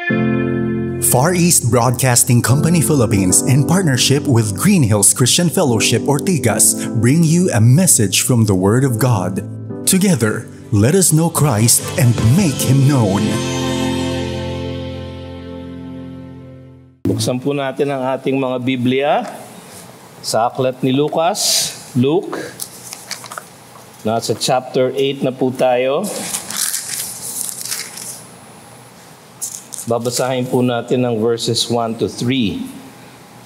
Far East Broadcasting Company Philippines, in partnership with Green Hills Christian Fellowship Ortigas, bring you a message from the Word of God. Together, let us know Christ and make Him known. Buksan po natin ang ating mga Biblia sa aklat ni Luke. Nasa chapter 8 na po tayo. Babasahin po natin ang verses 1 to 3.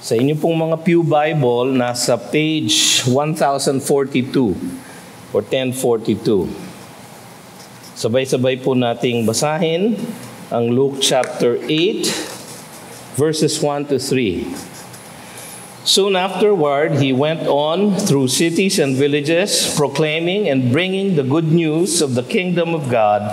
Sa inyo pong mga Pew Bible, nasa page 1042 or 1042. Sabay-sabay po nating basahin ang Luke chapter 8, verses 1 to 3. Soon afterward, he went on through cities and villages, proclaiming and bringing the good news of the kingdom of God,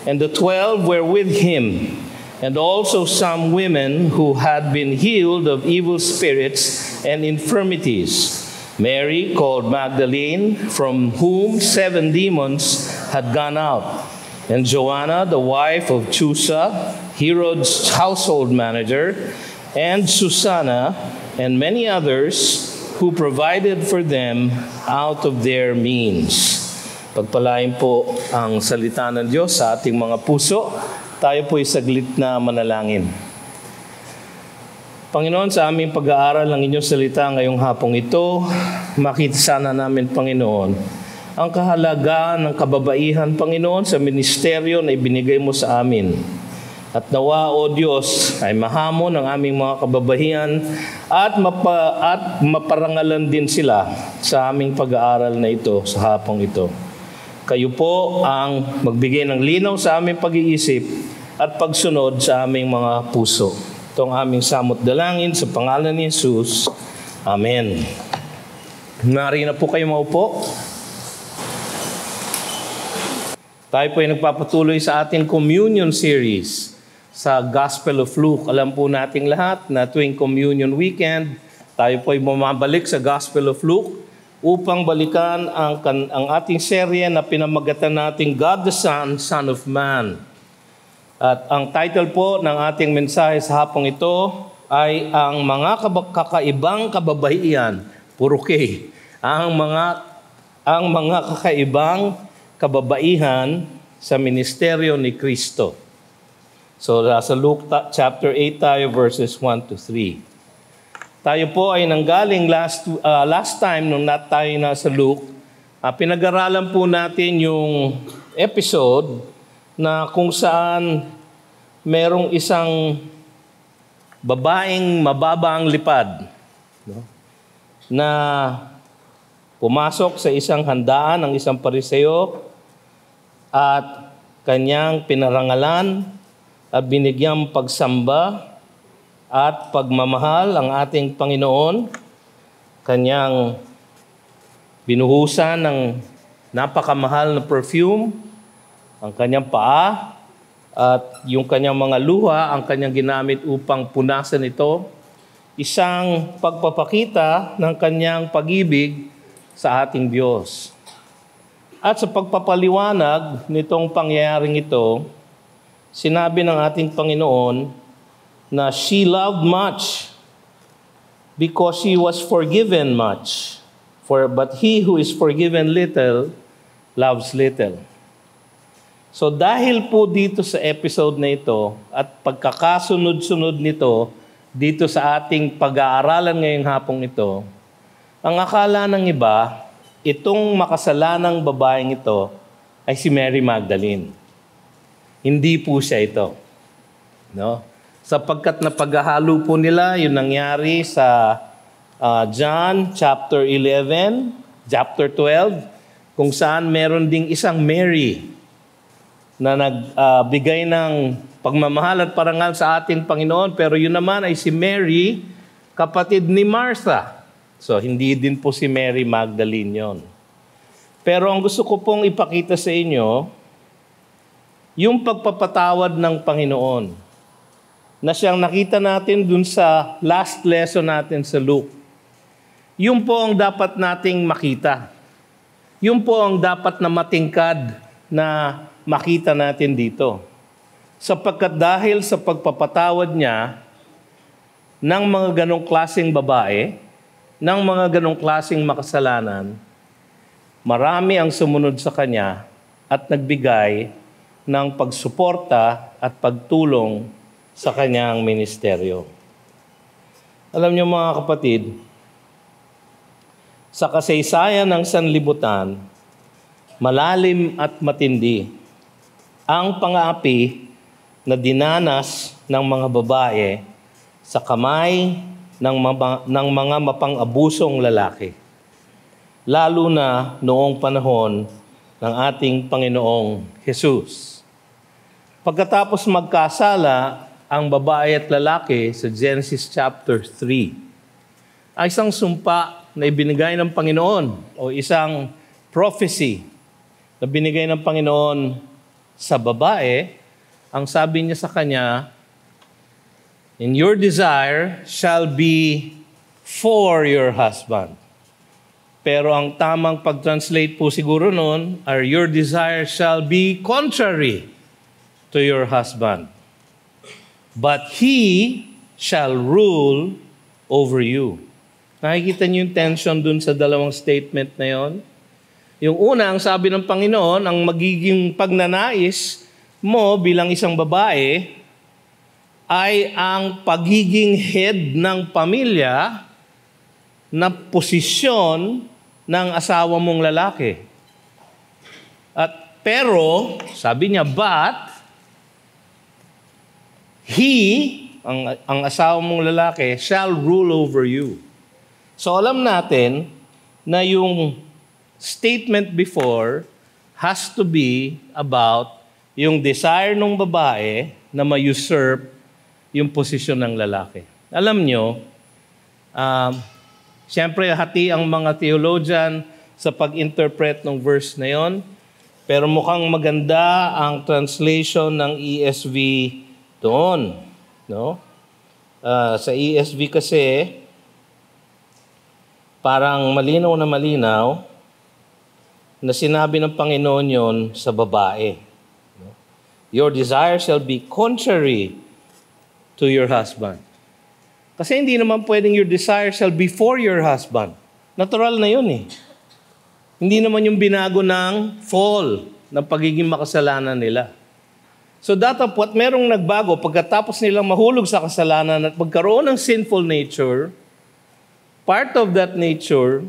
and the 12 were with him, and also some women who had been healed of evil spirits and infirmities. Mary, called Magdalene, from whom 7 demons had gone out, and Joanna, the wife of Chusa, Herod's household manager, and Susanna, and many others who provided for them out of their means. Pagpalain po ang salita ng Diyos sa ating mga puso. Tayo po'y saglit na manalangin. Panginoon, sa aming pag-aaral ng inyong salita ngayong hapong ito, makita sana namin, Panginoon, ang kahalagaan ng kababaihan, Panginoon, sa ministeryo na ibinigay mo sa amin. At nawa, O Diyos, ay mahamon ang aming mga kababaihan at maparangalan din sila sa aming pag-aaral na ito, sa hapong ito. Kayo po ang magbigay ng linaw sa aming pag-iisip at pagsunod sa aming mga puso. Ito ang aming samot dalangin sa pangalan ni Jesus. Amen. Maaari na po kayo maupo. Tayo po ay nagpapatuloy sa ating communion series sa Gospel of Luke. Alam po nating lahat na tuwing communion weekend, tayo po ay bumabalik sa Gospel of Luke upang balikan ang ating serye na pinamagatan nating God the Son, Son of Man. At ang title po ng ating mensahe sa hapong ito ay ang mga kakaibang kababaihan, puro K. Ang mga kakaibang kababaihan sa ministeryo ni Kristo. So sa Luke chapter 8 tayo, verses 1 to 3. Tayo po ay nanggaling last time nung tayo nasa Luke, pinag-aralan po natin yung episode na kung saan merong isang babaeng mababa ang lipad, no? Na pumasok sa isang handaan ng isang pariseo at kanyang pinarangalan at binigyang pagsamba at pagmamahal ang ating Panginoon. Kanyang binuhusan ng napakamahal na perfume ang kanyang paa at yung kanyang mga luha ang kanyang ginamit upang punasan ito. Isang pagpapakita ng kanyang pag-ibig sa ating Diyos. At sa pagpapaliwanag nitong pangyayaring ito, sinabi ng ating Panginoon na she loved much because she was forgiven much. But he who is forgiven little, loves little. So dahil po dito sa episode na ito at pagkakasunod-sunod nito dito sa ating pag-aaralan ngayong hapong ito, ang akala ng iba, itong makasalanang babaeng ito ay si Mary Magdalene. Hindi po siya ito. No? Sapagkat na paghahalo po nila, yung nangyari sa John chapter 11, chapter 12, kung saan meron ding isang Mary na nagbigay ng pagmamahal at parangal sa ating Panginoon. Pero yun naman ay si Mary, kapatid ni Martha. So hindi din po si Mary Magdalene yon. Pero ang gusto ko pong ipakita sa inyo, yung pagpapatawad ng Panginoon na siyang nakita natin dun sa last lesson natin sa Luke. Yun po ang dapat nating makita. Yun po ang dapat na matingkad na makita natin dito. sapagkat dahil sa pagpapatawad niya ng mga ganong klaseng babae, ng mga ganong klaseng makasalanan, marami ang sumunod sa kanya at nagbigay ng pagsuporta at pagtulong sa kanyang ministeryo. Alam niyo mga kapatid, sa kasaysayan ng sanlibutan, malalim at matindi ang pang-aapi na dinanas ng mga babae sa kamay ng mga mapang-abusong lalaki, lalo na noong panahon ng ating Panginoong Jesus. Pagkatapos magkasala ang babae at lalaki sa Genesis chapter 3, ay isang sumpa na ibinigay ng Panginoon o isang prophecy na binigay ng Panginoon sa babae. Ang sabi niya sa kanya, "And your desire shall be for your husband." Pero ang tamang pag-translate po siguro nun are, "Your desire shall be contrary to your husband. But he shall rule over you." Nakikita niyo yung tension dun sa dalawang statement na yon? Yung una, ang sabi ng Panginoon, ang magiging pagnanais mo bilang isang babae ay ang pagiging head ng pamilya na posisyon ng asawa mong lalaki. Pero, sabi niya, but he, ang asawa mong lalaki, shall rule over you. So alam natin na yung statement before has to be about yung desire ng babae na ma-usurp yung posisyon ng lalaki. Alam nyo, siyempre hati ang mga theologian sa pag-interpret ng verse na yon, pero mukhang maganda ang translation ng ESV doon. No? Sa ESV kasi, parang malinaw na sinabi ng Panginoon yon sa babae. Your desire shall be contrary to your husband. Kasi hindi naman pwedeng your desire shall be for your husband. Natural na yun eh. Hindi naman yung binago ng fall, ng pagiging makasalanan nila. So datapwat merong nagbago pagkatapos nilang mahulog sa kasalanan at magkaroon ng sinful nature. Part of that nature,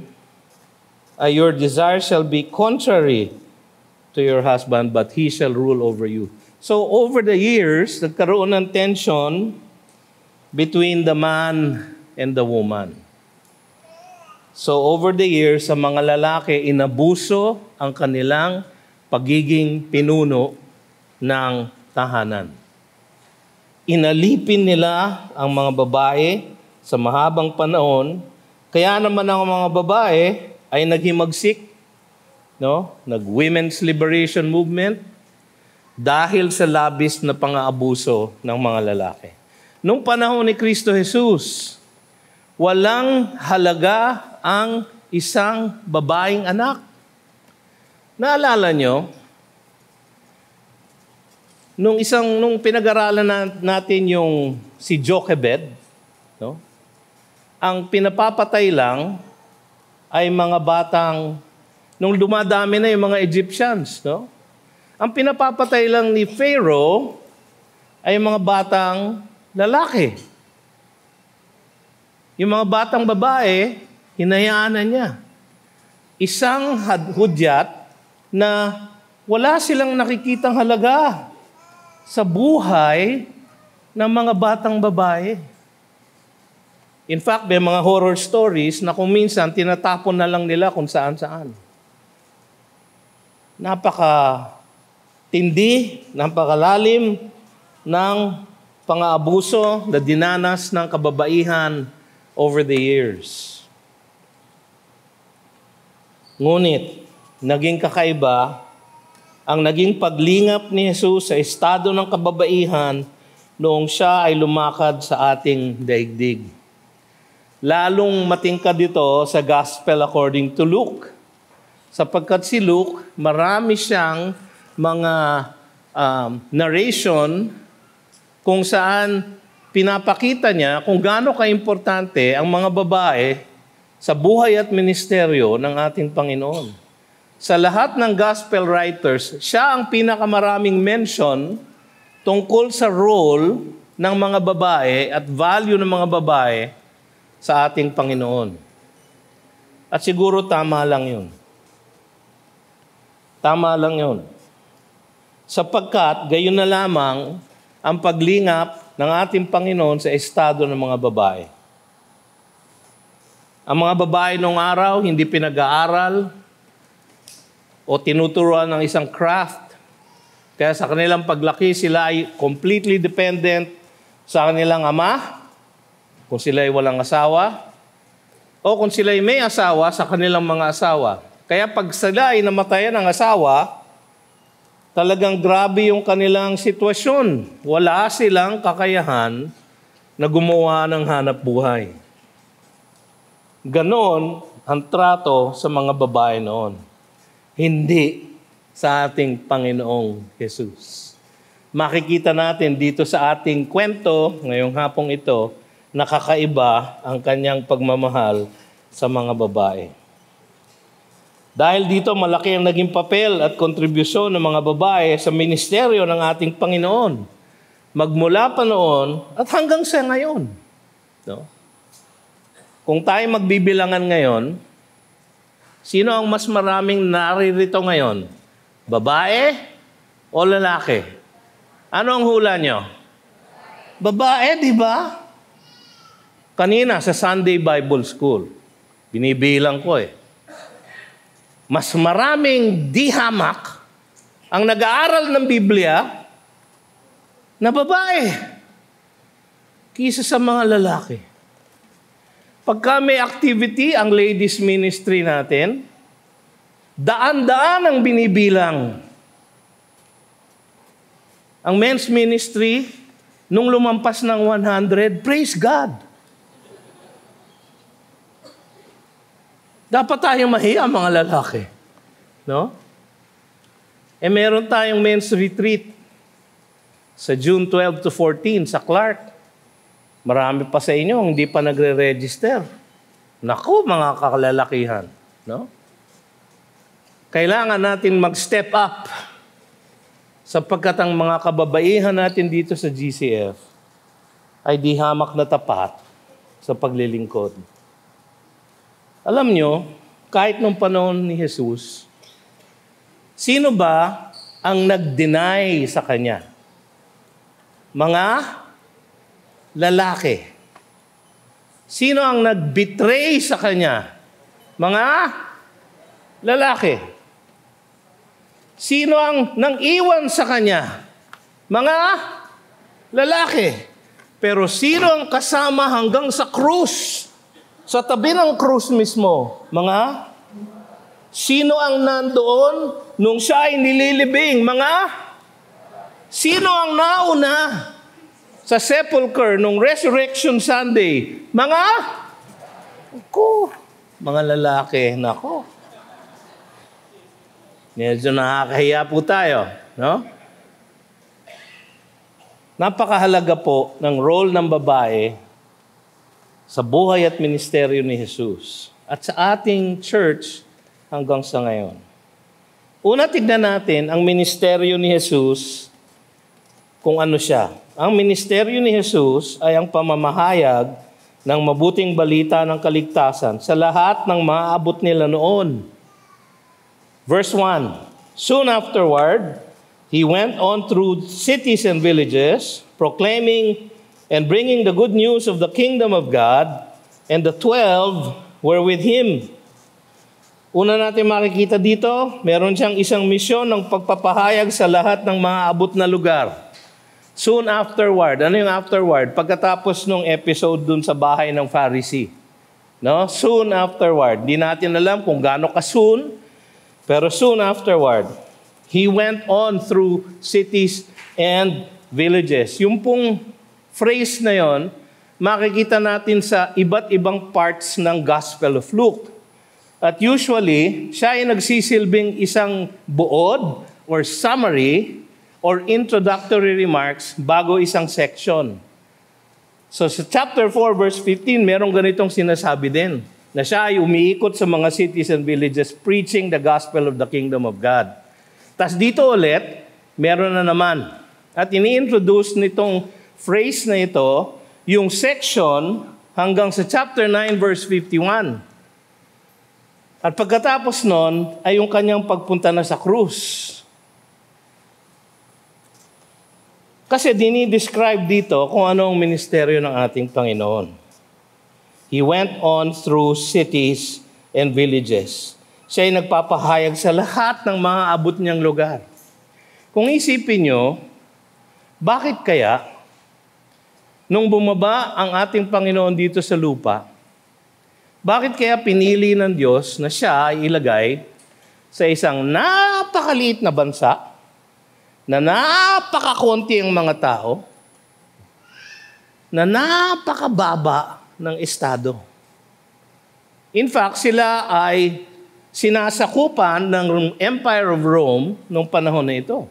your desire shall be contrary to your husband, but he shall rule over you. So over the years, nagkaroon ng tension between the man and the woman. So over the years, sa mga lalaki, inabuso ang kanilang pagiging pinuno ng tahanan. Inalipin nila ang mga babae sa mahabang panahon. Kaya naman ang mga babae ay naghimagsik, no? Nag-women's liberation movement dahil sa labis na pang-aabuso ng mga lalaki. Nung panahon ni Kristo Jesus, walang halaga ang isang babaeng anak. Naalala nyo, nung pinag-aralan natin yung si Jochebed, no? Ang pinapapatay lang ay mga batang, nung dumadami na yung mga Egyptians, no? Ang pinapapatay lang ni Pharaoh ay mga batang lalaki. Yung mga batang babae, hinayaan na niya. Isang hudyat na wala silang nakikitang halaga sa buhay ng mga batang babae. In fact, may mga horror stories na kung minsan tinatapon na lang nila kung saan-saan. Napaka-tindi, napakalalim ng pang-aabuso na dinanas ng kababaihan over the years. Ngunit, naging kakaiba ang naging paglingap ni Jesus sa estado ng kababaihan noong siya ay lumakad sa ating daigdig. Lalong matingkad dito sa Gospel according to Luke. Sapagkat si Luke, marami siyang mga narration kung saan pinapakita niya kung gaano kaimportante ang mga babae sa buhay at ministeryo ng ating Panginoon. Sa lahat ng gospel writers, siya ang pinakamaraming mention tungkol sa role ng mga babae at value ng mga babae sa ating Panginoon. At siguro tama lang yun. Tama lang yun. Sapagkat gayon na lamang ang paglingap ng ating Panginoon sa estado ng mga babae. Ang mga babae noong araw hindi pinag-aaral o tinuturuan ng isang craft. Kaya sa kanilang paglaki, sila ay completely dependent sa kanilang ama, kung sila ay walang asawa, o kung sila ay may asawa, sa kanilang mga asawa. Kaya pag sila ay namatayan ng asawa, talagang grabe yung kanilang sitwasyon. Wala silang kakayahan na gumawa ng hanap buhay. Ganon ang trato sa mga babae noon. Hindi sa ating Panginoong Jesus. Makikita natin dito sa ating kwento, ngayong hapong ito, nakakaiba ang kanyang pagmamahal sa mga babae. Dahil dito malaki ang naging papel at kontribusyon ng mga babae sa ministeryo ng ating Panginoon. Magmula pa noon at hanggang sa ngayon. No? Kung tayo magbibilangan ngayon, sino ang mas maraming naririto ngayon? Babae o lalaki? Ano ang hula nyo? Babae, di ba? Kanina sa Sunday Bible School, binibilang ko mas maraming dihamak ang nag-aaral ng Biblia na babae kaysa sa mga lalaki. Pagka may activity ang ladies ministry natin, daan-daan ang binibilang. Ang men's ministry, nung lumampas ng 100, praise God. Dapat tayong mahiya mga lalaki. No? Meron tayong men's retreat sa June 12 to 14 sa Clark. Marami pa sa inyo hindi pa nagre-register. Naku, mga kakalalakihan. No? Kailangan natin mag-step up sapagkat ang mga kababaihan natin dito sa GCF ay di hamak na tapat sa paglilingkod. Alam nyo, kahit nung panahon ni Jesus, sino ba ang nag-deny sa Kanya? Mga lalaki. Sino ang nag-betray sa Kanya? Mga lalaki. Sino ang nang-iwan sa Kanya? Mga lalaki. Pero sino ang kasama hanggang sa krus? Sa tabi ng krus mismo? Mga sino ang nandoon nung siya ay nililibing? Mga sino ang nauna sa sepulcher nung Resurrection Sunday? Mga mga lalaki. Nako. Medyo nakakahiya po tayo, no? Napakahalaga po ng role ng babae sa buhay at ministeryo ni Jesus at sa ating church hanggang sa ngayon. Una, tignan natin ang ministeryo ni Jesus kung ano siya. Ang ministeryo ni Jesus ay ang pamamahayag ng mabuting balita ng kaligtasan sa lahat ng maaabot nila noon. Verse 1, soon afterward, he went on through cities and villages, proclaiming and bringing the good news of the kingdom of God, and the 12 were with him. Una natin makikita dito, meron siyang isang misyon ng pagpapahayag sa lahat ng mga abot na lugar. Soon afterward. Ano yung afterward? Pagkatapos nung episode dun sa bahay ng Pharisee. No? Soon afterward. Di natin alam kung gaano ka-soon, pero soon afterward, he went on through cities and villages. Yung pong phrase na yon, makikita natin sa iba't ibang parts ng Gospel of Luke. At usually, siya ay nagsisilbing isang buod or summary or introductory remarks bago isang section. So sa chapter 4, verse 15, merong ganitong sinasabi din, na siya ay umiikot sa mga cities and villages preaching the gospel of the kingdom of God. Tas dito ulit, meron na naman. At ini-introduce nitong phrase na ito, yung section hanggang sa chapter 9, verse 51. At pagkatapos nun, ay yung kanyang pagpunta na sa krus. Kasi dinidescribe dito kung ano ang ministeryo ng ating Panginoon. He went on through cities and villages. Siya ay nagpapahayag sa lahat ng mga abot niyang lugar. Kung isipin nyo, bakit kaya nung bumaba ang ating Panginoon dito sa lupa, bakit kaya pinili ng Diyos na siya ay ilagay sa isang napakaliit na bansa, na napakakonti ang mga tao, na napakababa ng estado? In fact, sila ay sinasakupan ng Empire of Rome noong panahon na ito.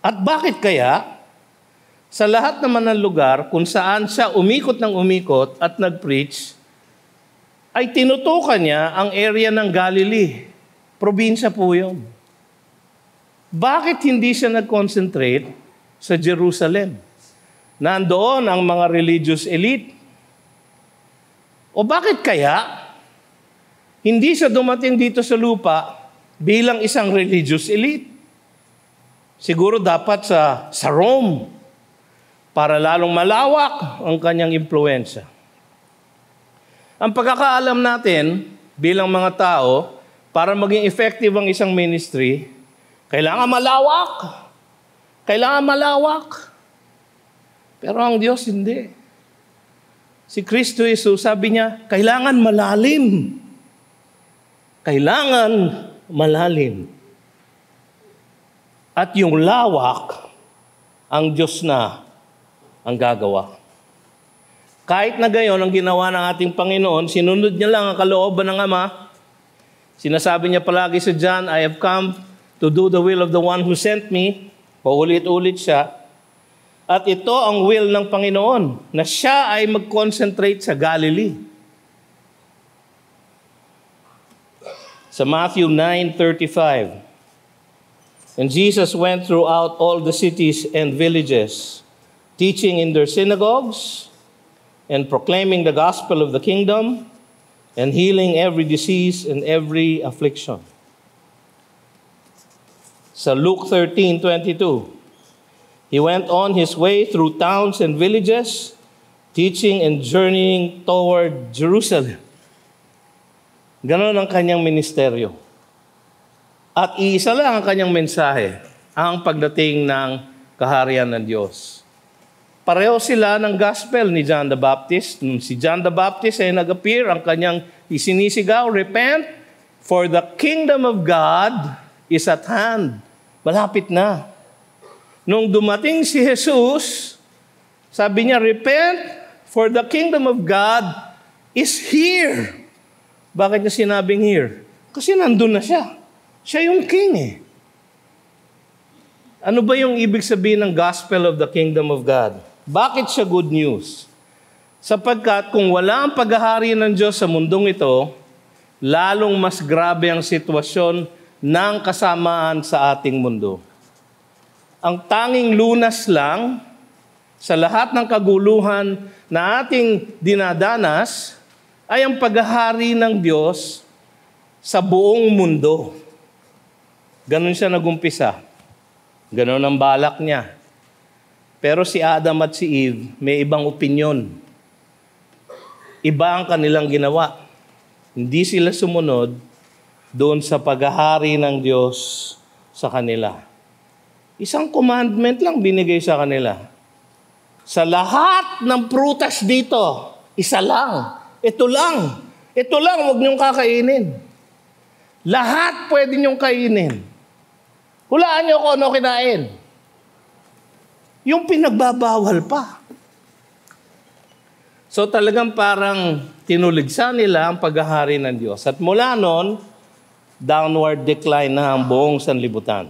At bakit kaya sa lahat naman ng lugar kung saan siya umikot ng umikot at nag-preach, ay tinutukan niya ang area ng Galilee. Probinsya po yun. Bakit hindi siya nag-concentrate sa Jerusalem? Nandoon ang mga religious elite. O bakit kaya hindi siya dumating dito sa lupa bilang isang religious elite? Siguro dapat sa Rome para lalong malawak ang kanyang impluensya. Ang pagkakaalam natin bilang mga tao, para maging effective ang isang ministry, kailangan malawak. Kailangan malawak. Pero ang Diyos hindi. Si Kristo Jesus, sabi niya, kailangan malalim. Kailangan malalim. At yung lawak, ang Diyos na ang gagawa. Kahit na gayon ang ginawa ng ating Panginoon, sinunod niya lang ang kalooban ng Ama. Sinasabi niya palagi sa John, I have come to do the will of the one who sent me. Paulit-ulit siya. At ito ang will ng Panginoon, na siya ay mag-concentrate sa Galilee. Sa Matthew 9:35, and Jesus went throughout all the cities and villages, teaching in their synagogues and proclaiming the gospel of the kingdom and healing every disease and every affliction. Sa Luke 13:22, he went on his way through towns and villages, teaching and journeying toward Jerusalem. Ganon ang kanyang ministeryo. At iisa lang ang kanyang mensahe, ang pagdating ng kaharian ng Diyos. Pareho sila ng gospel ni John the Baptist. Nung si John the Baptist ay nag-appear, ang kanyang isinisigaw, repent, for the kingdom of God is at hand. Malapit na. Nung dumating si Jesus, sabi niya, repent, for the kingdom of God is here. Bakit niya sinabing here? Kasi nandun na siya. Siya yung king eh. Ano ba yung ibig sabihin ng gospel of the kingdom of God? Bakit siya good news? Sapagkat kung wala ang paghahari ng Diyos sa mundong ito, lalong mas grabe ang sitwasyon ng kasamaan sa ating mundo. Ang tanging lunas lang sa lahat ng kaguluhan na ating dinadanas ay ang paghahari ng Diyos sa buong mundo. Ganon siya nagumpisa. Ganon ang balak niya. Pero si Adam at si Eve may ibang opinyon. Iba ang kanilang ginawa. Hindi sila sumunod doon sa paghahari ng Diyos sa kanila. Isang commandment lang binigay sa kanila. Sa lahat ng prutas dito, isa lang. Ito lang. Ito lang, huwag niyong kakainin. Lahat pwede niyong kainin. Hulaan niyo kung ano kinain. Yung pinagbabawal pa. So talagang parang tinuligsa nila ang paghahari ng Diyos. At mula noon, downward decline na ang buong sanlibutan.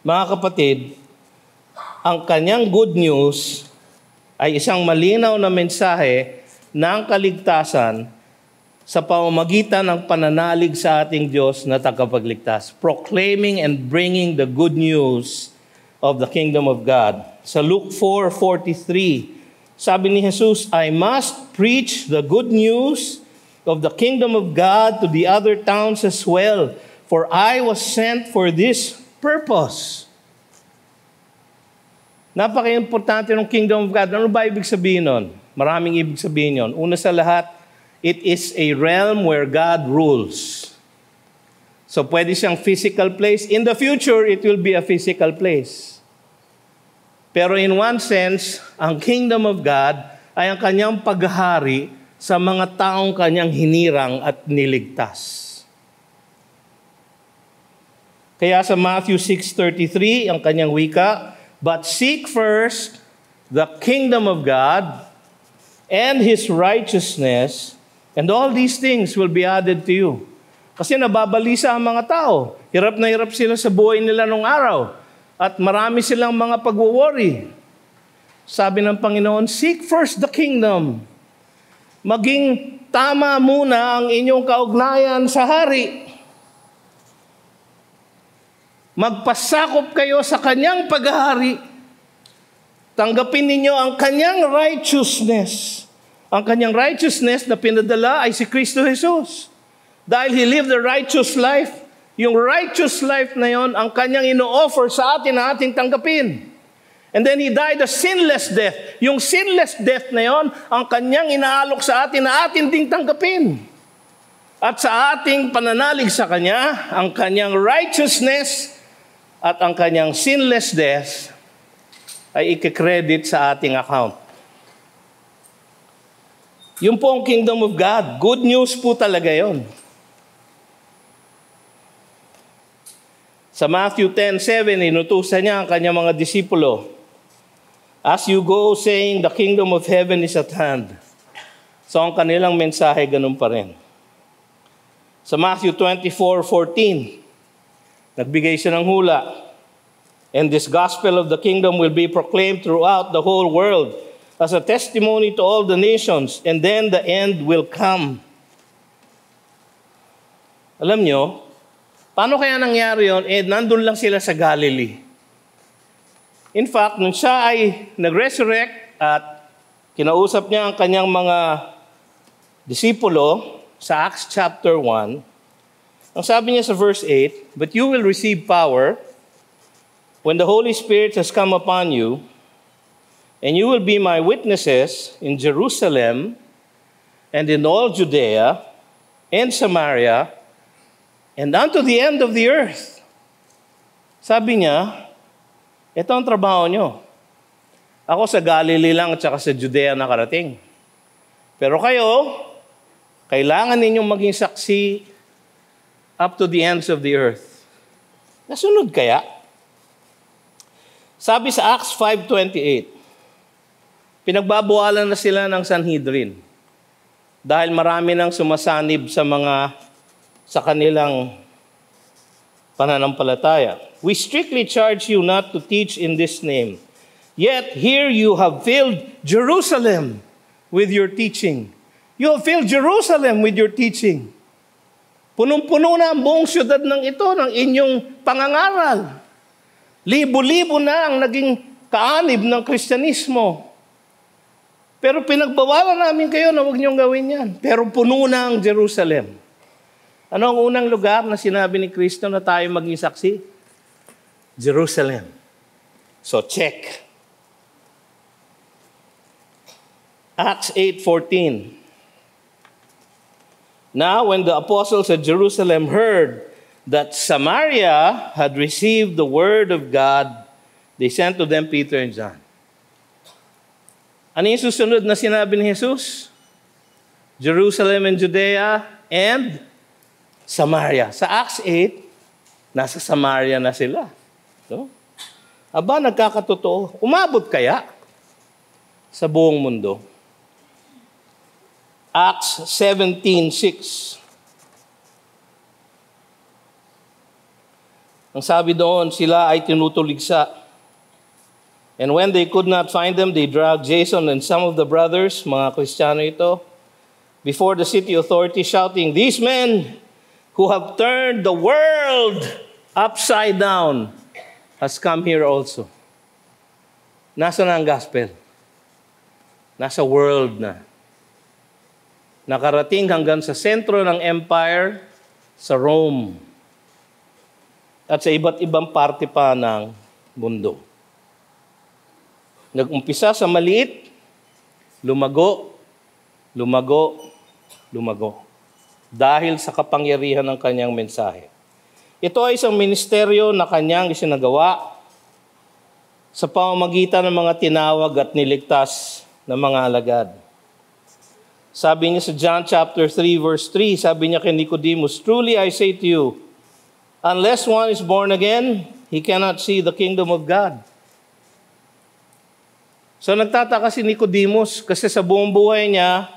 Mga kapatid, ang kanyang good news ay isang malinaw na mensahe ng kaligtasan sa pamamagitan ng pananalig sa ating Diyos na tagapagligtas. Proclaiming and bringing the good news of the kingdom of God. Sa Luke 4:43, sabi ni Jesus, I must preach the good news of the kingdom of God to the other towns as well, for I was sent for this purpose. Napaka-importante ng kingdom of God. Ano ba ibig sabihin nun? Maraming ibig sabihin yun. Una sa lahat, it is a realm where God rules. So pwede siyang physical place. In the future, it will be a physical place. Pero in one sense, ang kingdom of God ay ang kanyang paghahari sa mga taong kanyang hinirang at niligtas. Kaya sa Matthew 6:33, ang kanyang wika, but seek first the kingdom of God and His righteousness, and all these things will be added to you. Kasi nababalisa ang mga tao. Hirap na hirap sila sa buhay nila nung araw. At marami silang mga pag-worry. Sabi ng Panginoon, seek first the kingdom. Maging tama muna ang inyong kaugnayan sa hari. Magpasakop kayo sa kanyang paghahari. Tanggapin ninyo ang kanyang righteousness. Ang kanyang righteousness na pinadala ay si Kristo Jesus. Dahil He lived a righteous life, yung righteous life na yon ang kanyang ino-offer sa atin na ating tanggapin. And then He died a sinless death. Yung sinless death na yon ang kanyang inaalok sa atin na atin ding tanggapin. At sa ating pananalig sa Kanya, ang kanyang righteousness at ang kanyang sinless death ay i-credit sa ating account. Yung po ang kingdom of God. Good news po talaga yon. Sa Matthew 10:7, inutusan niya ang kanyang mga disipulo, as you go saying, the kingdom of heaven is at hand. So ang kanilang mensahe ganun pa rin. Sa Matthew 24:14, nagbigay siya ng hula, and this gospel of the kingdom will be proclaimed throughout the whole world as a testimony to all the nations, and then the end will come. Alam nyo, paano kaya nangyari yun? Nandun lang sila sa Galilee. In fact, nung siya ay nag-resurrect at kinausap niya ang kanyang mga disipulo sa Acts chapter 1, ang sabi niya sa verse 8, but you will receive power when the Holy Spirit has come upon you, and you will be my witnesses in Jerusalem and in all Judea and Samaria and unto the end of the earth. Sabi niya, ito ang trabaho nyo. Ako sa Galilee lang at saka sa Judea nakarating. Pero kayo, kailangan ninyong maging saksi up to the ends of the earth. Nasunod kaya? Sabi sa Acts 5:28, pinagbabawalan na sila ng Sanhedrin dahil marami nang sumasanib sa kanilang pananampalataya. We strictly charge you not to teach in this name. Yet here you have filled Jerusalem with your teaching. You have filled Jerusalem with your teaching. Punong-puno na ang buong syudad ng ito, ng inyong pangangaral. Libo-libo na ang naging kaanib ng Kristyanismo. Pero pinagbawalan namin kayo na huwag niyong gawin yan. Pero puno na ang Jerusalem. Ano ang unang lugar na sinabi ni Kristo na tayo maging saksi? Jerusalem. So check. Acts 8:14. Now, when the apostles at Jerusalem heard that Samaria had received the word of God, they sent to them Peter and John. Ano yung susunod na sinabi ni Jesus? Jerusalem and Judea and Samaria. Sa Acts 8, nasa Samaria na sila. So, aba, nagkakatotoo. Umabot kaya sa buong mundo? Acts 17:6. Ang sabi doon, sila ay tinutuligsa. And when they could not find them, they dragged Jason and some of the brothers, mga Kristiyano ito, before the city authorities, shouting, "These men who have turned the world upside down has come here also." Nasa na ang gospel? Nasa world na. Nakarating hanggang sa sentro ng empire, sa Rome. At sa iba't ibang parte pa ng mundo. Nag-umpisa sa maliit, lumago, lumago, lumago. Dahil sa kapangyarihan ng kanyang mensahe. Ito ay isang ministeryo na kanyang isinagawa sa pamamagitan ng mga tinawag at niligtas na mga alagad. Sabi niya sa John chapter 3 verse 3, sabi niya kay Nicodemus, "Truly I say to you, unless one is born again, he cannot see the kingdom of God." So nagtataka si Nicodemus kasi sa buong buhay niya,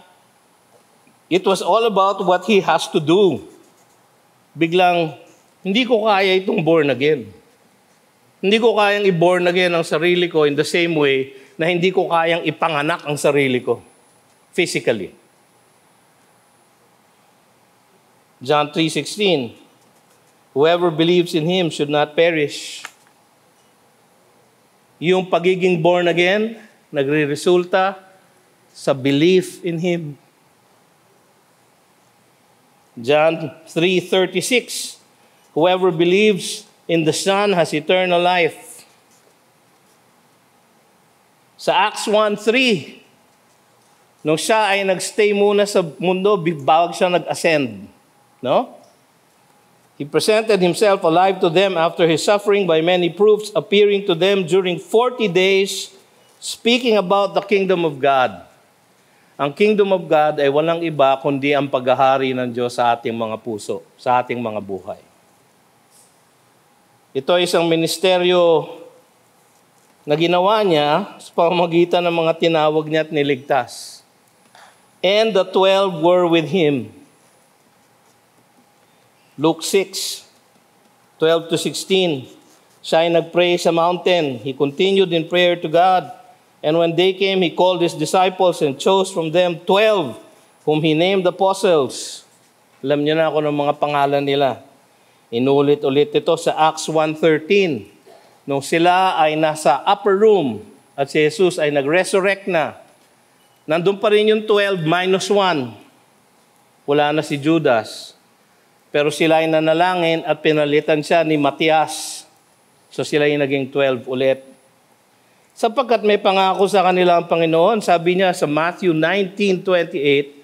it was all about what he has to do. Biglang, hindi ko kaya itong born again. Hindi ko kayang i-born again ang sarili ko in the same way na hindi ko kayang ipanganak ang sarili ko physically. John 3:16, "Whoever believes in Him should not perish." Yung pagiging born again, nagre-resulta sa belief in Him. John 3:36, "Whoever believes in the Son has eternal life." Sa Acts 1:3, nung siya ay nagstay muna sa mundo, bago siya nag-ascend. No? He presented himself alive to them after his suffering by many proofs, appearing to them during 40 days, speaking about the kingdom of God. Ang kingdom of God ay walang iba kundi ang paghahari ng Diyos sa ating mga puso, sa ating mga buhay. Ito ay isang ministeryo na ginawa niya sa pamamagitan ng mga tinawag niya at niligtas. And the 12 were with him. Luke 6:12-16, siya ay nagpray sa mountain. He continued in prayer to God. And when day came, he called his disciples and chose from them 12, whom he named apostles. Alam niyo na ako ng mga pangalan nila. Inulit-ulit ito sa Acts 1:13. Nung sila ay nasa upper room at si Jesus ay nag-resurrect na, nandun pa rin yung 12 minus 1. Wala na si Judas. Pero sila ay nanalangin at pinalitan siya ni Matias. So sila ay naging 12 ulit. Sapagkat may pangako sa kanila ang Panginoon, sabi niya sa Matthew 19:28,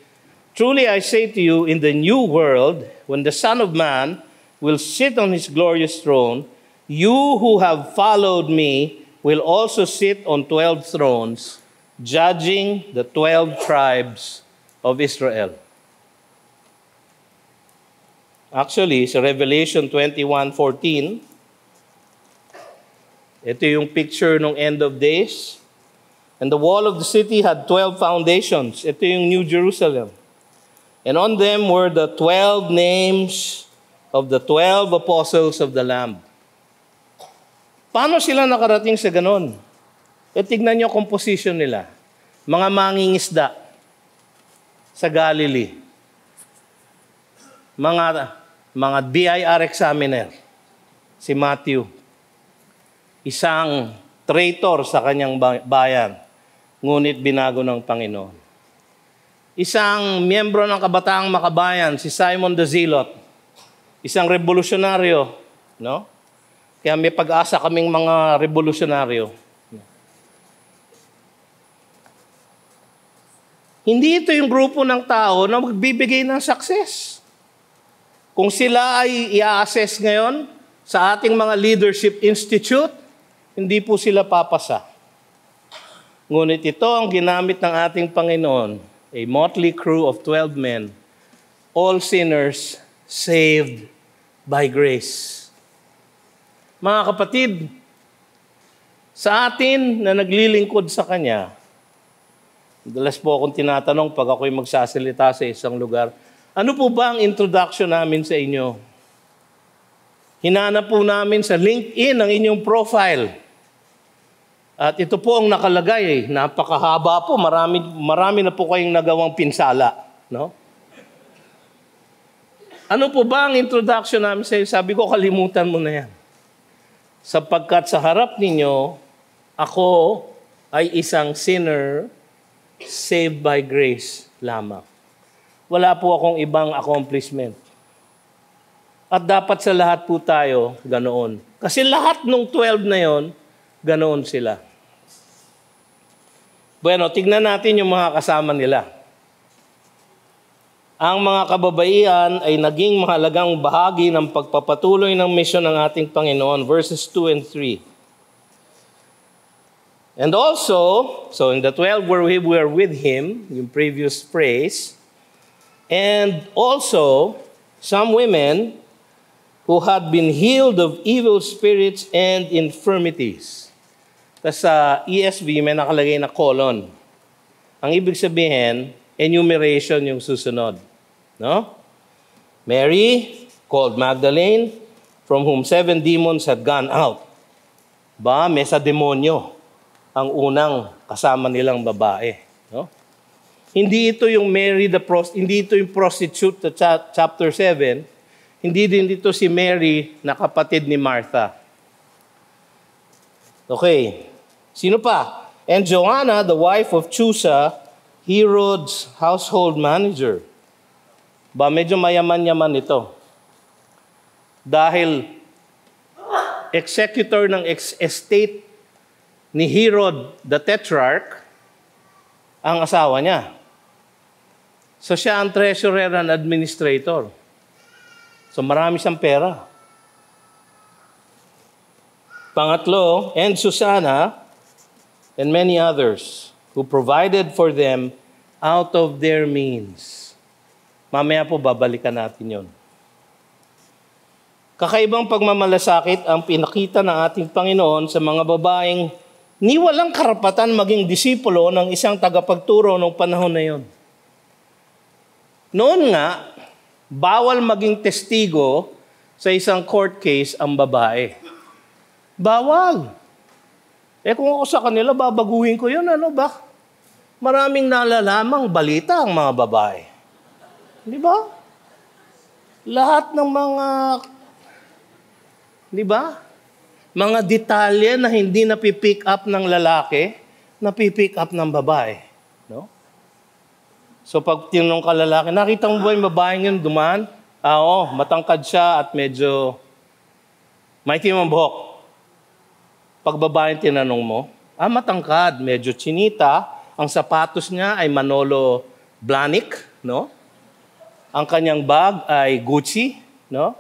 "Truly I say to you, in the new world, when the Son of Man will sit on his glorious throne, you who have followed me will also sit on 12 thrones, judging the 12 tribes of Israel." Actually, sa Revelation 21:14, ito yung picture ng end of days. And the wall of the city had 12 foundations. Ito yung New Jerusalem. And on them were the 12 names of the 12 apostles of the Lamb. Paano sila nakarating sa ganon? Tignan nyo composition nila. Mga mangingisda sa Galilee. Mga BIR examiner, si Matthew, isang traitor sa kanyang bayan, ngunit binago ng Panginoon. Isang miyembro ng Kabataang Makabayan, si Simon the Zealot, isang revolusyonaryo, no? Kaya may pag-asa kaming mga revolusyonaryo. Hindi ito yung grupo ng tao na magbibigay ng success. Kung sila ay i-assess ngayon sa ating mga leadership institute, hindi po sila papasa. Ngunit ito ang ginamit ng ating Panginoon, a motley crew of 12 men, all sinners saved by grace. Mga kapatid, sa atin na naglilingkod sa Kanya, madalas po akong tinatanong pag ako'y magsasalita sa isang lugar, ano po ba ang introduction namin sa inyo? Hinanap po namin sa LinkedIn ang inyong profile. At ito po ang nakalagay. Napakahaba po. Marami na po kayong nagawang pinsala. No? Ano po ba ang introduction namin sa iyo? Sabi ko, kalimutan mo na yan. Sapagkat sa harap ninyo, ako ay isang sinner saved by grace lamang. Wala po akong ibang accomplishment. At dapat sa lahat po tayo ganoon. Kasi lahat ng 12 na yon, ganoon sila. Bueno, tignan natin yung mga kasama nila. Ang mga kababaihan ay naging mahalagang bahagi ng pagpapatuloy ng misyon ng ating Panginoon. Verses 2 and 3. And also, so in the 12 where we were with Him, yung previous phrase, and also some women who had been healed of evil spirits and infirmities. Tapos sa ESV, may nakalagay na colon. Ang ibig sabihin, enumeration yung susunod. No? Mary, called Magdalene, from whom 7 demons had gone out. Ba, may sa demonyo ang unang kasama nilang babae. No? Hindi ito yung Mary, hindi ito yung prostitute sa chapter 7. Hindi din dito si Mary na kapatid ni Martha. Okay. Sino pa? And Joanna, the wife of Chusa, Herod's household manager. Ba, medyo mayaman-yaman ito. Dahil executor ng estate ni Herod the Tetrarch ang asawa niya. So siya ang treasurer and administrator. So marami siyang pera. Pangatlo, and Susanna and many others who provided for them out of their means. Mamaya po babalikan natin yon. Kakaibang pagmamalasakit ang pinakita ng ating Panginoon sa mga babaeng ni walang karapatan maging disipulo ng isang tagapagturo ng panahon na yon. Noon nga, bawal maging testigo sa isang court case ang babae. Bawal. Kung ako sa kanila, babaguhin ko yun. Ano ba? Maraming nalalamang balita ang mga babae. Di ba? Lahat ng mga, di ba? Mga detalye na hindi napipick up ng lalaki, napipick up ng babae. No? So pag tinanong ka lalaki, nakita mo ba yung babaeng yun dumaan? Oo, matangkad siya at medyo may timang buhok. Pag babaeng tinanong mo, matangkad, medyo chinita, ang sapatos niya ay Manolo Blahnik, no? Ang kanyang bag ay Gucci, no?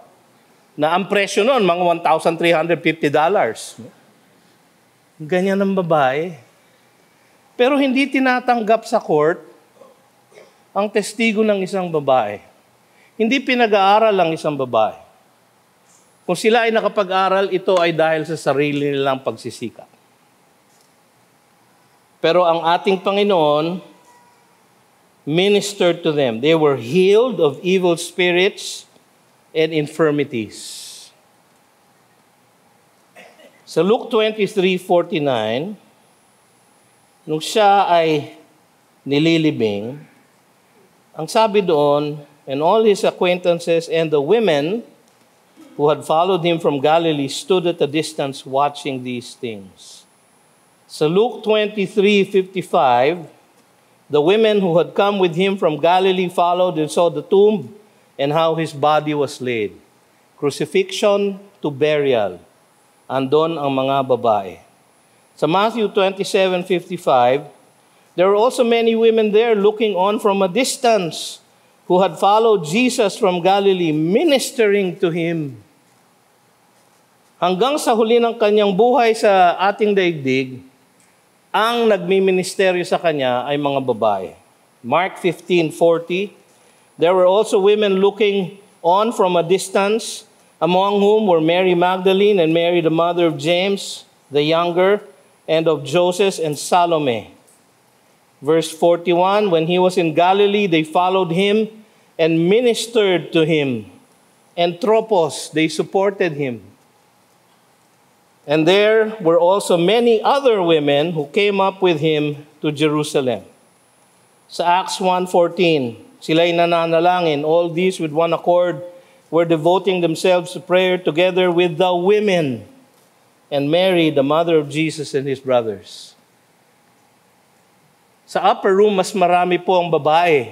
Na ang presyo noon, mga $1,350. No? Ganyan ang babae. Pero hindi tinatanggap sa court ang testigo ng isang babae. Hindi pinag-aaral ang isang babae. Kung sila ay nakapag-aral, ito ay dahil sa sarili nilang pagsisikap. Pero ang ating Panginoon ministered to them. They were healed of evil spirits and infirmities. Sa Luke 23:49, nung siya ay nililibing, ang sabi doon, and all his acquaintances and the women who had followed him from Galilee stood at a distance watching these things. Sa Luke 23:55, the women who had come with him from Galilee followed and saw the tomb and how his body was laid. Crucifixion to burial. Andon ang mga babae. Sa Matthew 27:55, there were also many women there looking on from a distance who had followed Jesus from Galilee, ministering to him. Hanggang sa huli ng kanyang buhay sa ating daigdig, ang nagmiministeryo sa kanya ay mga babae. Mark 15:40, there were also women looking on from a distance, among whom were Mary Magdalene and Mary the mother of James the younger, and of Joseph and Salome. Verse 41, when he was in Galilee, they followed him and ministered to him. and tropos, they supported him. And there were also many other women who came up with him to Jerusalem. Sa Acts 1:14, sila'y nananalangin, all these with one accord were devoting themselves to prayer together with the women and Mary, the mother of Jesus, and his brothers. Sa upper room, mas marami po ang babae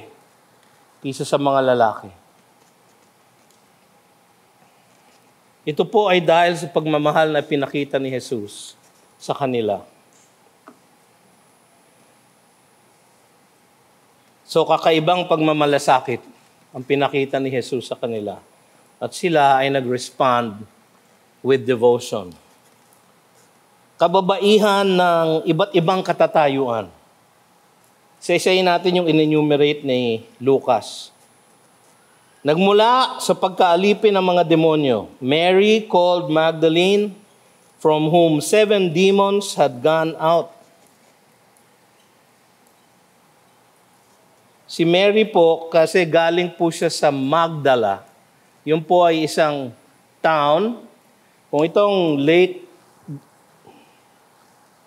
kaysa sa mga lalaki. Ito po ay dahil sa pagmamahal na pinakita ni Jesus sa kanila. So kakaibang pagmamalasakit ang pinakita ni Jesus sa kanila. At sila ay nag-respond with devotion. Kababaihan ng iba't ibang katatayuan. Isa-isayin natin yung in-enumerate ni Lucas. Nagmula sa pagkaalipin ng mga demonyo, Mary called Magdalene, from whom 7 demons had gone out. Si Mary po, kasi galing po siya sa Magdala. Yun po ay isang town. Kung itong Lake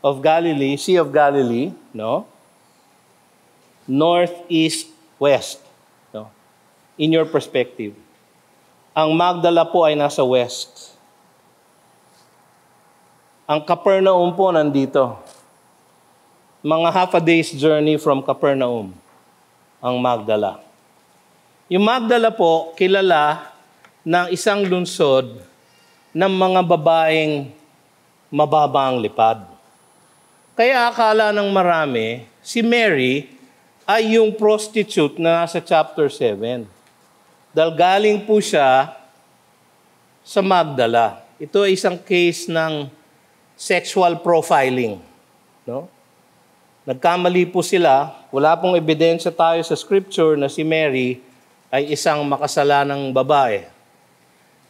of Galilee, Sea of Galilee, no? North, east, west. In your perspective. Ang Magdala po ay nasa west. Ang Capernaum po nandito. Mga half a day's journey from Capernaum, ang Magdala. Yung Magdala po, kilala ng isang lungsod ng mga babaeng mababa ang lipad. Kaya akala ng marami, si Mary ay yung prostitute na nasa chapter 7. Dahil galing po siya sa Magdala. Ito ay isang case ng sexual profiling. No? Nagkamali po sila. Wala pong ebidensya tayo sa scripture na si Mary ay isang makasalanang babae.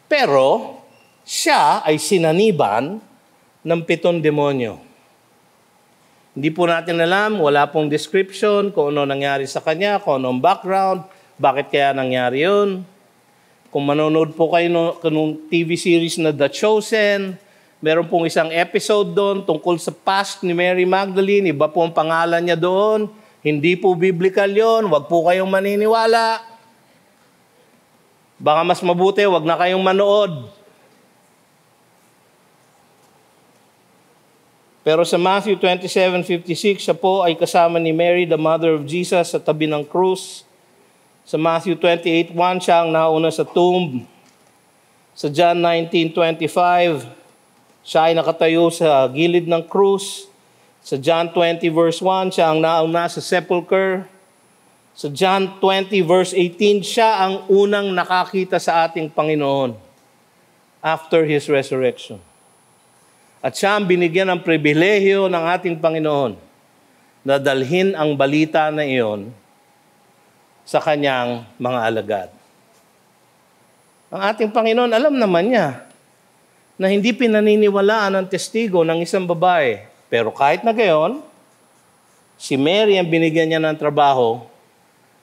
Pero siya ay sinaniban ng 7 demonyo. Hindi po natin alam, wala pong description kung ano nangyari sa kanya, kung anong background, bakit kaya nangyari yun? Kung manonood po kayo ng TV series na The Chosen, meron pong isang episode doon tungkol sa past ni Mary Magdalene. Iba po ang pangalan niya doon. Hindi po biblical yon. Huwag po kayong maniniwala. Baka mas mabuti, huwag na kayong manood. Pero sa Matthew 27:56, siya po ay kasama ni Mary, the mother of Jesus, sa tabi ng krus. Sa Matthew 28:1, siya ang nauna sa tomb. Sa John 19:25, siya ay nakatayo sa gilid ng krus. Sa John 20:1, siya ang nauna sa sepulcher. Sa John 20:18, siya ang unang nakakita sa ating Panginoon after His resurrection. At siya ang binigyan ng pribilehyo ng ating Panginoon na dalhin ang balita na iyon sa kanyang mga alagad. Ang ating Panginoon, alam naman niya na hindi pinaniniwalaan ang testigo ng isang babae. Pero kahit na gayon, si Mary ang binigyan niya ng trabaho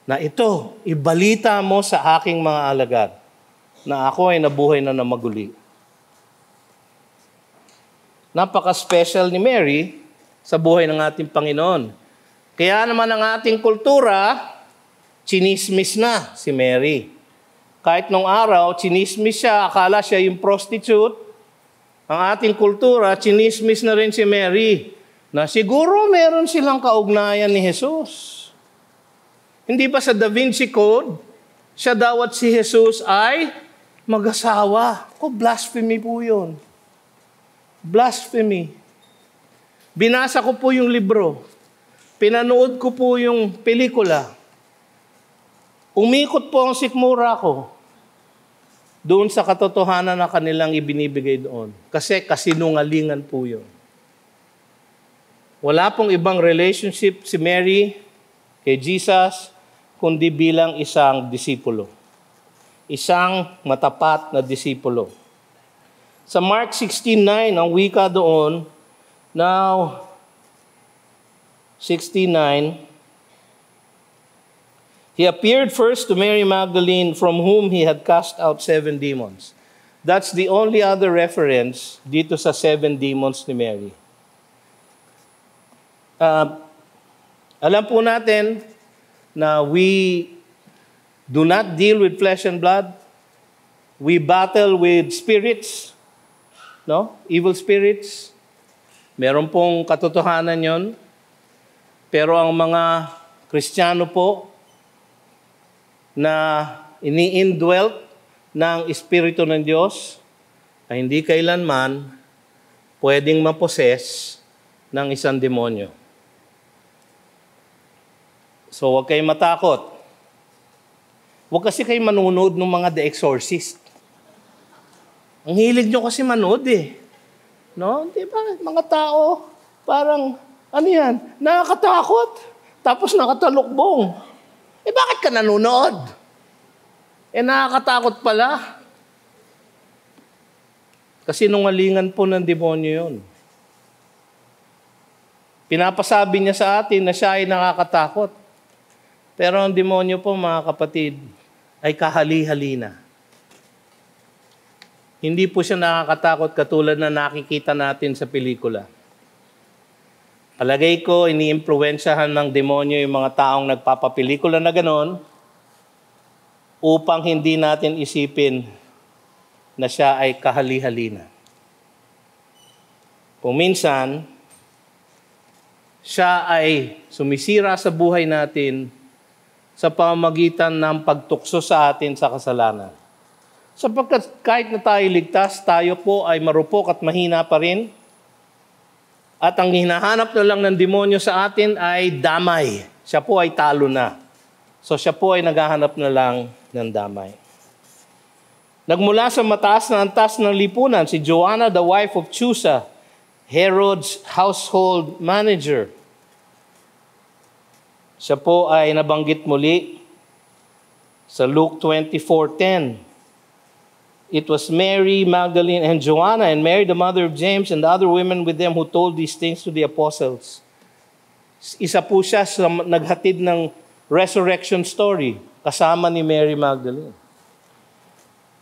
na ito, ibalita mo sa aking mga alagad na ako ay nabuhay na maguli. Napaka-special ni Mary sa buhay ng ating Panginoon. Kaya naman ang ating kultura, chinismis na si Mary. Kahit nung araw, chinismis siya, akala siya yung prostitute. Ang ating kultura, chinismis na rin si Mary, na siguro meron silang kaugnayan ni Jesus. Hindi ba sa Da Vinci Code, siya daw at si Jesus ay mag-asawa? Blasphemy po yun. Blasphemy. Binasa ko po yung libro. Pinanood ko po yung pelikula. Umikot po ang sikmura ko doon sa katotohanan na kanilang ibinibigay doon. Kasi kasinungalingan po yun. Wala pong ibang relationship si Mary kay Jesus kundi bilang isang disipulo. Isang matapat na disipulo. Sa Mark 16:9, ang wika doon, now, 16:9, He appeared first to Mary Magdalene, from whom he had cast out 7 demons. That's the only other reference dito sa 7 demons ni Mary. Alam po natin na we do not deal with flesh and blood. We battle with spirits, no? Evil spirits. Meron pong katotohanan yon. Pero ang mga Kristiyano po na ini-indwelt ng Espiritu ng Diyos ay hindi kailanman pwedeng maposes ng isang demonyo. So huwag kayong matakot. Huwag kasi kayo manunood ng mga The Exorcist. Ang hilig nyo kasi manood eh. No? Di ba? Mga tao, parang, ano yan? Nakakatakot. Tapos nakatalukbong. Eh bakit ka nanonood? Eh nakakatakot pala. Kasi nungalingan po ng demonyo yun. Pinapasabi niya sa atin na siya ay nakakatakot. Pero ang demonyo po, mga kapatid, ay kahali-halina. Hindi po siya nakakatakot katulad na nakikita natin sa pelikula. Palagay ko, iniimpluwensyahan ng demonyo yung mga taong nagpapapelikula na ganon upang hindi natin isipin na siya ay kahali-halina. Kung minsan, siya ay sumisira sa buhay natin sa pamamagitan ng pagtukso sa atin sa kasalanan. Sapagkat kahit na tayo ligtas, tayo po ay marupok at mahina pa rin. At ang hinahanap na lang ng demonyo sa atin ay damay. Siya po ay talo na. So siya po ay naghahanap na lang ng damay. Nagmula sa mataas na antas ng lipunan, si Joanna, the wife of Chusa, Herod's household manager. Siya po ay nabanggit muli sa Luke 24:10. It was Mary Magdalene and Joanna and Mary, the mother of James, and the other women with them who told these things to the apostles. Isa po siya sa naghatid ng resurrection story kasama ni Mary Magdalene.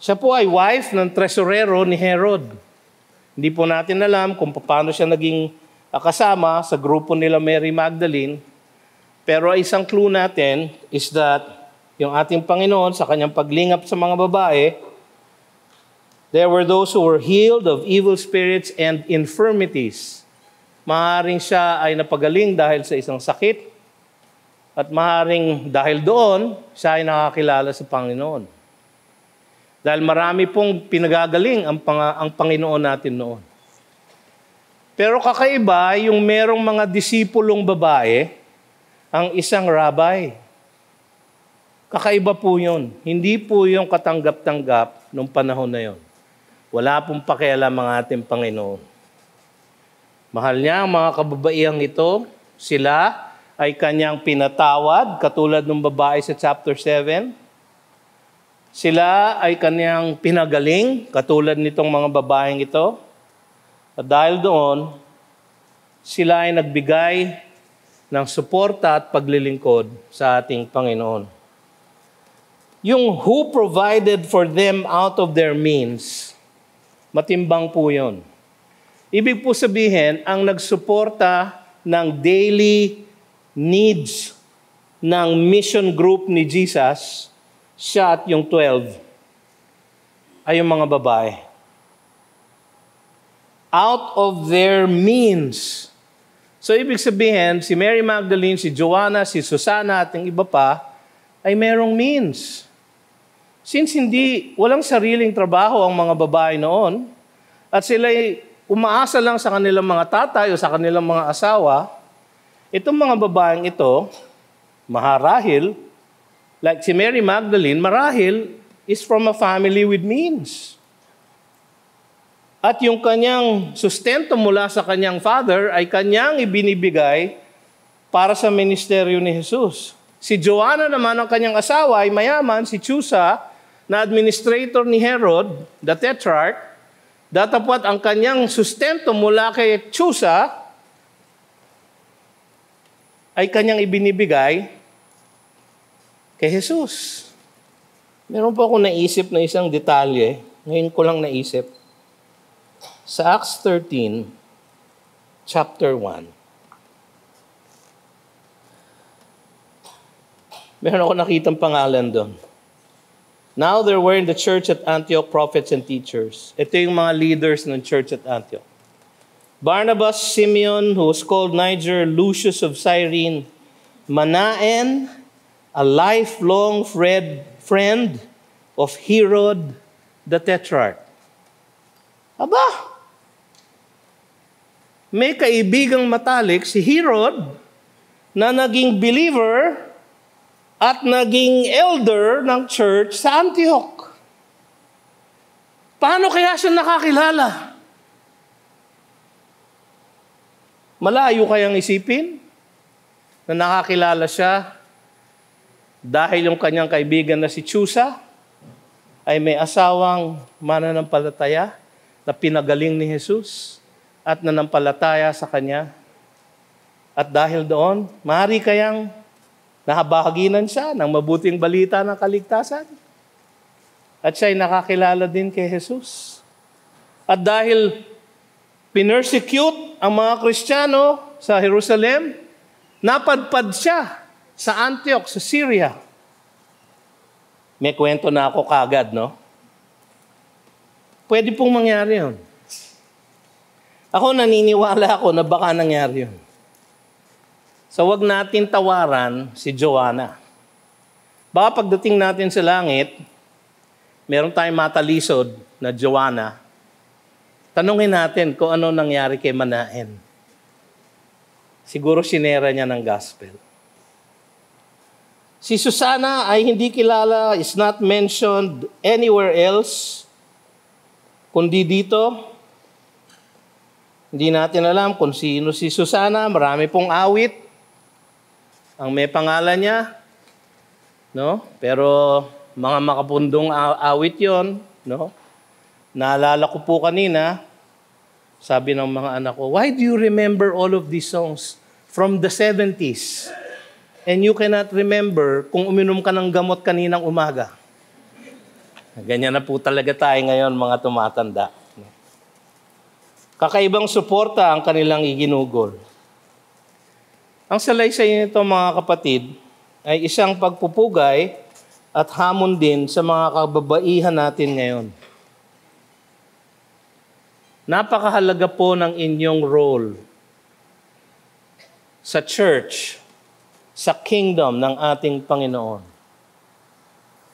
Siya po ay wife ng tresurero ni Herod. Hindi po natin alam kung paano siya naging kasama sa grupo nila Mary Magdalene. Pero isang clue natin is that yung ating Panginoon sa kanyang paglingap sa mga babae, there were those who were healed of evil spirits and infirmities. Maaaring siya ay napagaling dahil sa isang sakit at maaaring dahil doon, siya ay nakakilala sa Panginoon. Dahil marami pong pinagagaling ang Panginoon natin noon. Pero kakaiba yung merong mga disipulong babae, ang isang rabbi. Kakaiba po yun. Hindi po yung katanggap-tanggap nung panahon na yun. Wala pong pakialam ang ating Panginoon. Mahal niya ang mga kababaihang ito. Sila ay kanyang pinatawad, katulad ng babae sa chapter 7. Sila ay kanyang pinagaling, katulad nitong mga babaeng ito. At dahil doon, sila ay nagbigay ng suporta at paglilingkod sa ating Panginoon. Yung who provided for them out of their means, matimbang po yun. Ibig po sabihin, ang nagsuporta ng daily needs ng mission group ni Jesus, siya at yung 12, ay yung mga babae. Out of their means. So ibig sabihin, si Mary Magdalene, si Joanna, si Susana at yung iba pa, ay merong means. Since walang sariling trabaho ang mga babae noon, at sila'y umaasa lang sa kanilang mga tatay o sa kanilang mga asawa, itong mga babaeng ito, maharahil, like si Mary Magdalene, marahil is from a family with means. At yung kanyang sustento mula sa kanyang father ay kanyang ibinibigay para sa ministeryo ni Jesus. Si Joanna naman, ang kanyang asawa, ay mayaman, si Chusa, na administrator ni Herod, the Tetrarch. Datapwat ang kanyang sustento mula kay Chusa ay kanyang ibinibigay kay Jesus. Meron po ako naisip na isang detalye. Ngayon ko lang naisip. Sa Acts 13, chapter 1. Meron ako nakitang pangalan doon. Now there were in the church at Antioch prophets and teachers. Ito yung mga leaders ng church at Antioch. Barnabas, Simeon, who was called Niger, Lucius of Cyrene, Manaen, a lifelong friend of Herod the Tetrarch. Aba! May kaibigang matalik si Herod na naging believer at naging elder ng church sa Antioch. Paano kaya siya nakakilala? Malayo kayang isipin na nakakilala siya dahil yung kanyang kaibigan na si Chusa ay may asawang mananampalataya na pinagaling ni Jesus at nanampalataya sa kanya. At dahil doon, maaari kayang nahabahaginan siya ng mabuting balita ng kaligtasan. At siya ay nakakilala din kay Jesus. At dahil pinersecute ang mga Kristiyano sa Jerusalem, napadpad siya sa Antioch, sa Syria. May kwento na ako kagad, no? Pwede pong mangyari yun. Ako naniniwala ako na baka nangyari yun. So wag natin tawaran si Joanna. Baka pagdating natin sa langit, meron tayong matalisod na Joanna. Tanungin natin kung ano nangyari kay Manaen. Siguro sinera niya ng gospel. Si Susana ay hindi kilala, is not mentioned anywhere else, kundi dito. Hindi natin alam kung sino si Susana. Marami pong awit ang may pangalan niya. No? Pero mga makapundong awit yon, no? Naalala ko po kanina, sabi ng mga anak ko, why do you remember all of these songs from the 70s? And you cannot remember kung uminom ka ng gamot kaninang umaga. Ganyan na po talaga tayo ngayon, mga tumatanda. Kakaibang suporta ang kanilang iginugol. Ang salaysay nito, mga kapatid, ay isang pagpupugay at hamon din sa mga kababaihan natin ngayon. Napakahalaga po ng inyong role sa church, sa kingdom ng ating Panginoon.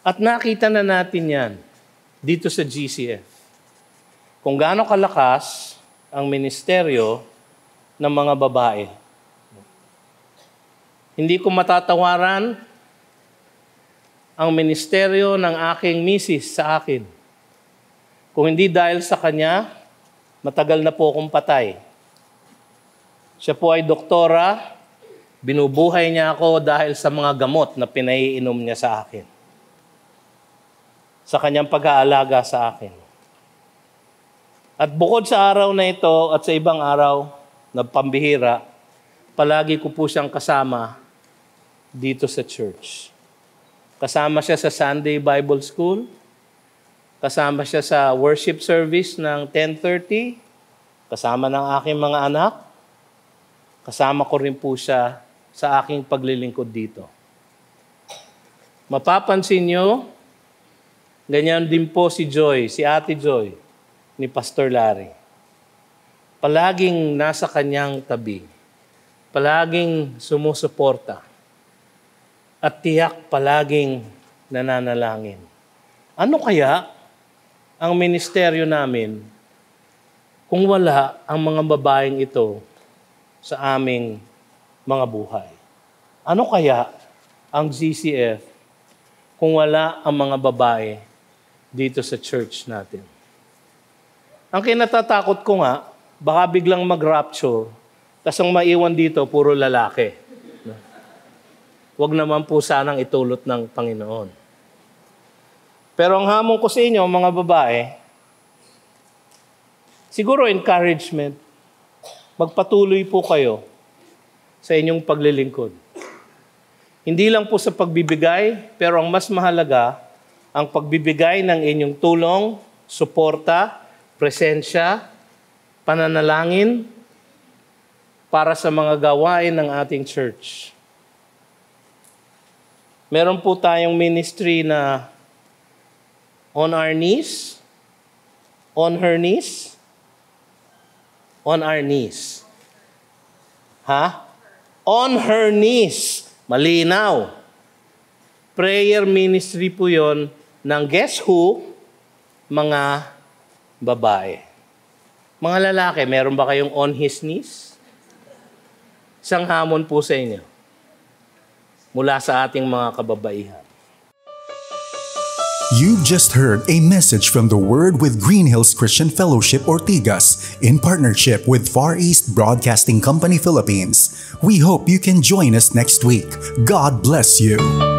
At nakita na natin yan dito sa GCF. Kung gaano kalakas ang ministeryo ng mga babae. Hindi ko matatawaran ang ministeryo ng aking misis sa akin. Kung hindi dahil sa kanya, matagal na po akong patay. Siya po ay doktora. Binubuhay niya ako dahil sa mga gamot na pinaiinom niya sa akin. Sa kanyang pag-aalaga sa akin. At bukod sa araw na ito at sa ibang araw na pambihira, palagi ko po siyang kasama dito sa church. Kasama siya sa Sunday Bible School. Kasama siya sa worship service ng 10:30. Kasama ng aking mga anak. Kasama ko rin po siya sa aking paglilingkod dito. Mapapansin nyo, ganyan din po si Joy, si Ate Joy, ni Pastor Larry. Palaging nasa kanyang tabi. Palaging sumusuporta. At tiyak palaging nananalangin. Ano kaya ang ministeryo namin kung wala ang mga babaeng ito sa aming mga buhay? Ano kaya ang GCF kung wala ang mga babae dito sa church natin? Ang kinatatakot ko nga, baka biglang mag-rapture, tas ang maiwan dito, puro lalaki. Huwag naman po sanang itulot ng Panginoon. Pero ang hamon ko sa inyo, mga babae, siguro encouragement, magpatuloy po kayo sa inyong paglilingkod. Hindi lang po sa pagbibigay, pero ang mas mahalaga, ang pagbibigay ng inyong tulong, suporta, presensya, pananalangin para sa mga gawain ng ating church. Meron po tayong ministry na on our knees, on her knees, on our knees. Ha? On her knees. Malinaw. Prayer ministry po yon ng guess who? Mga babae. Mga lalaki, meron ba kayong on his knees? Isang hamon po sa inyo mula sa ating mga kababaihan. You've just heard a message from the Word with Green Hills Christian Fellowship Ortigas in partnership with Far East Broadcasting Company Philippines. We hope you can join us next week. God bless you.